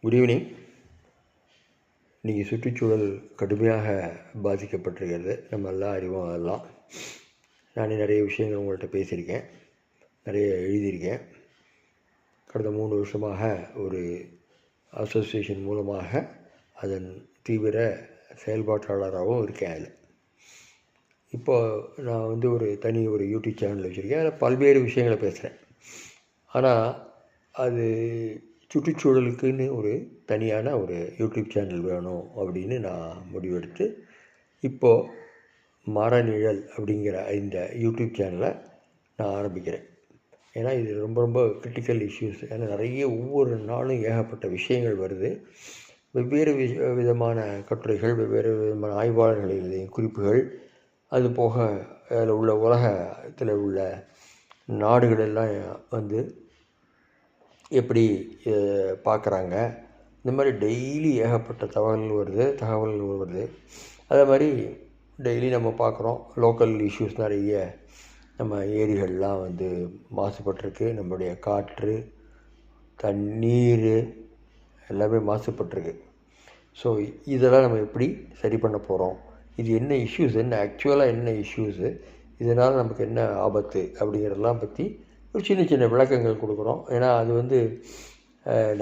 Good evening. இன்றைக்கி சுற்றுச்சூழல் கடுமையாக பாதிக்கப்பட்டிருக்கிறது. நம்ம எல்லாம் அறிவோம். அதெல்லாம் நான் நிறைய விஷயங்கள் உங்கள்கிட்ட பேசியிருக்கேன், நிறைய எழுதியிருக்கேன். கடந்த 3 வருஷமாக ஒரு அசோசியேஷன் மூலமாக அதன் தீவிர செயல்பாட்டாளராகவும் இருக்கேன். அதில் இப்போது நான் ஒரு யூடியூப் சேனல் வச்சுருக்கேன். அதில் பல்வேறு விஷயங்களை பேசுகிறேன். ஆனால் அது சுற்றுச்சூழலுக்குன்னு ஒரு தனியான ஒரு யூடியூப் சேனல் வேணும் அப்படின்னு நான் முடிவெடுத்து இப்போது மரநிழல் அப்படிங்கிற இந்த யூடியூப் சேனலை நான் ஆரம்பிக்கிறேன். ஏன்னா இது ரொம்ப ரொம்ப கிரிட்டிக்கல் இஷ்யூஸ். ஏன்னா நிறைய ஒவ்வொரு நாளும் ஏகப்பட்ட விஷயங்கள் வருது. வெவ்வேறு விதமான கட்டுரைகள், வெவ்வேறு விதமான ஆய்வாளர்களின் குறிப்புகள், அது போக அதில் உள்ள உலகத்தில் உள்ள நாடுகளெல்லாம் எப்படி பார்க்குறாங்க, இந்த மாதிரி டெய்லி ஏகப்பட்ட தகவல்கள் வருது. அதே மாதிரி டெய்லி நம்ம பார்க்குறோம், லோக்கல் இஷ்யூஸ் நிறைய. நம்ம ஏரிகள்லாம் மாசுபட்டிருக்கு, நம்முடைய காற்று, தண்ணீர் எல்லாமே மாசுபட்டிருக்கு. ஸோ இதெல்லாம் நம்ம எப்படி சரி பண்ண போகிறோம், இது என்ன இஷ்யூஸ், ஆக்சுவலாக என்ன இஷ்யூஸு, இதனால் நமக்கு என்ன ஆபத்து அப்படிங்கிறதெல்லாம் பற்றி ஒரு சின்ன சின்ன விளக்கங்கள் கொடுக்குறோம். ஏன்னா அது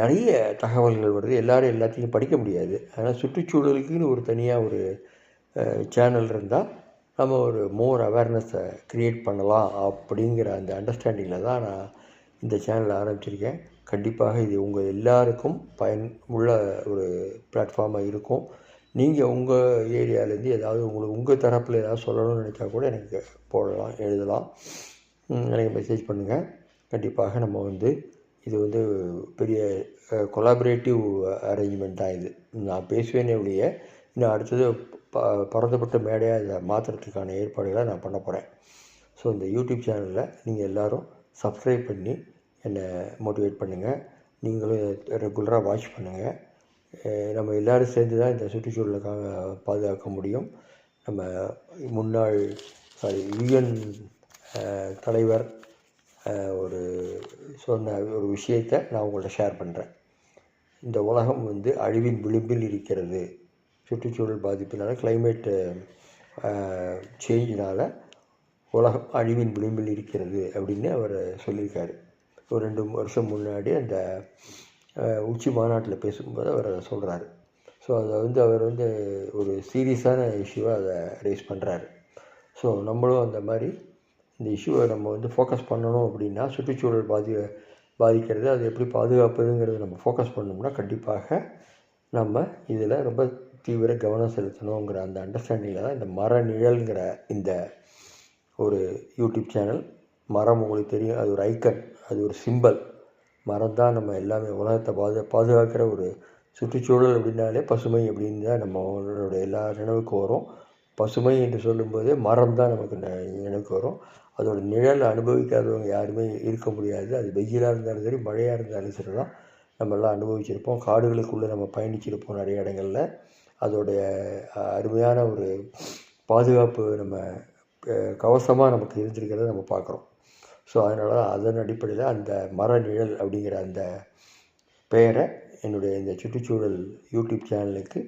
நிறைய தகவல்கள் வருது, எல்லாத்தையும் படிக்க முடியாது. ஆனால் சுற்றுச்சூழலுக்குன்னு ஒரு தனியாக ஒரு சேனல் இருந்தால் நம்ம ஒரு மோர் அவேர்னஸை க்ரியேட் பண்ணலாம் அப்படிங்கிற அந்த அண்டர்ஸ்டாண்டிங்கில் தான் நான் இந்த சேனலை ஆரம்பிச்சிருக்கேன். கண்டிப்பாக இது உங்கள் எல்லாருக்கும் பயன் உள்ள ஒரு பிளாட்ஃபார்மாக இருக்கும். நீங்கள் உங்கள் ஏரியாவிலேருந்து ஏதாவது உங்கள் தரப்பில் ஏதாவது சொல்லணும்னு நினச்சா கூட எனக்கு போடலாம், எழுதலாம், எனக்கு மெசேஜ் பண்ணுங்கள். கண்டிப்பாக நம்ம இது பெரிய கொலாபரேட்டிவ் அரேஞ்ச்மெண்ட் தான். இது நான் பேசுவேனே ஒழிய இன்னும் அடுத்தது பரந்தப்பட்ட மேடையாக இதை மாற்றுறதுக்கான ஏற்பாடுகளை நான் பண்ண போகிறேன். ஸோ இந்த யூடியூப் சேனலில் நீங்கள் எல்லோரும் சப்ஸ்கிரைப் பண்ணி என்னை மோட்டிவேட் பண்ணுங்கள். நீங்களும் ரெகுலராக வாட்ச் பண்ணுங்கள். நம்ம எல்லோரும் சேர்ந்து தான் இந்த சுற்றுச்சூழலுக்காக பாதுகாக்க முடியும். நம்ம முன்னாள் UN தலைவர் சொன்ன ஒரு விஷயத்தை நான் உங்கள்கிட்ட ஷேர் பண்ணுறேன். இந்த உலகம் அழிவின் விளிம்பில் இருக்கிறது. சுற்றுச்சூழல் பாதிப்பினால், கிளைமேட் சேஞ்சினால் உலகம் அழிவின் விளிம்பில் இருக்கிறது அப்படின்னு அவர் சொல்லியிருக்காரு. ஒரு 2 வருஷம் முன்னாடி அந்த உச்சி மாநாட்டில் பேசும்போது அவர் அதை சொல்கிறாரு. ஸோ அதை அவர் ஒரு சீரியஸான இஷ்யூவாக அதை ரேஸ் பண்ணுறாரு. ஸோ நம்மளும் அந்த மாதிரி இந்த இஷ்யூவை நம்ம ஃபோக்கஸ் பண்ணணும் அப்படின்னா, சுற்றுச்சூழல் பாதிக்கிறது, அது எப்படி பாதுகாப்பதுங்கிறது நம்ம ஃபோக்கஸ் பண்ணோம்னா கண்டிப்பாக நம்ம இதில் ரொம்ப தீவிர கவனம் செலுத்தணுங்கிற அந்த அண்டர்ஸ்டாண்டிங்கில் தான் இந்த மரநிழல்ங்கிற இந்த ஒரு யூடியூப் சேனல். மரம் உங்களுக்கு தெரியும், அது ஒரு ஐக்கன், அது ஒரு சிம்பல். மரம் தான் நம்ம எல்லாமே உலகத்தை பாதுகாக்கிற ஒரு சுற்றுச்சூழல் அப்படின்னாலே பசுமை அப்படின்னு தான் நம்மளோட எல்லா நினைவுக்கு வரும். பசுமை என்று சொல்லும்போதே மரம் தான் நமக்கு நினைவுக்கு வரும். அதோட நிழல் அனுபவிக்காதவங்க யாருமே இருக்க முடியாது. அது வெயிலாக இருந்தாலும் சரி, மழையாக இருந்தாலும் சரி தான் நம்மெல்லாம் அனுபவிச்சிருப்போம். காடுகளுக்குள்ளே நம்ம பயணிச்சிருப்போம் நிறைய இடங்களில். அதோடைய அருமையான ஒரு பாதுகாப்பு நம்ம கவசமாக நமக்கு இருந்திருக்கிறத நம்ம பார்க்குறோம். ஸோ அதனால தான் அதன் அடிப்படையில் அந்த மரநிழல் அப்படிங்கிற அந்த பெயரை என்னுடைய இந்த சுற்றுச்சூழல் யூடியூப் சேனலுக்கு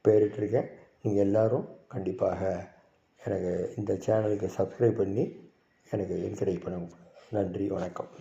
பெயரிட்டிருக்கேன். நீங்கள் எல்லோரும் கண்டிப்பாக எனக்கு இந்த சேனலுக்கு சப்ஸ்கிரைப் பண்ணி எனக்கு என்கரேஜ் பண்ணுங்க. நன்றி, வணக்கம்.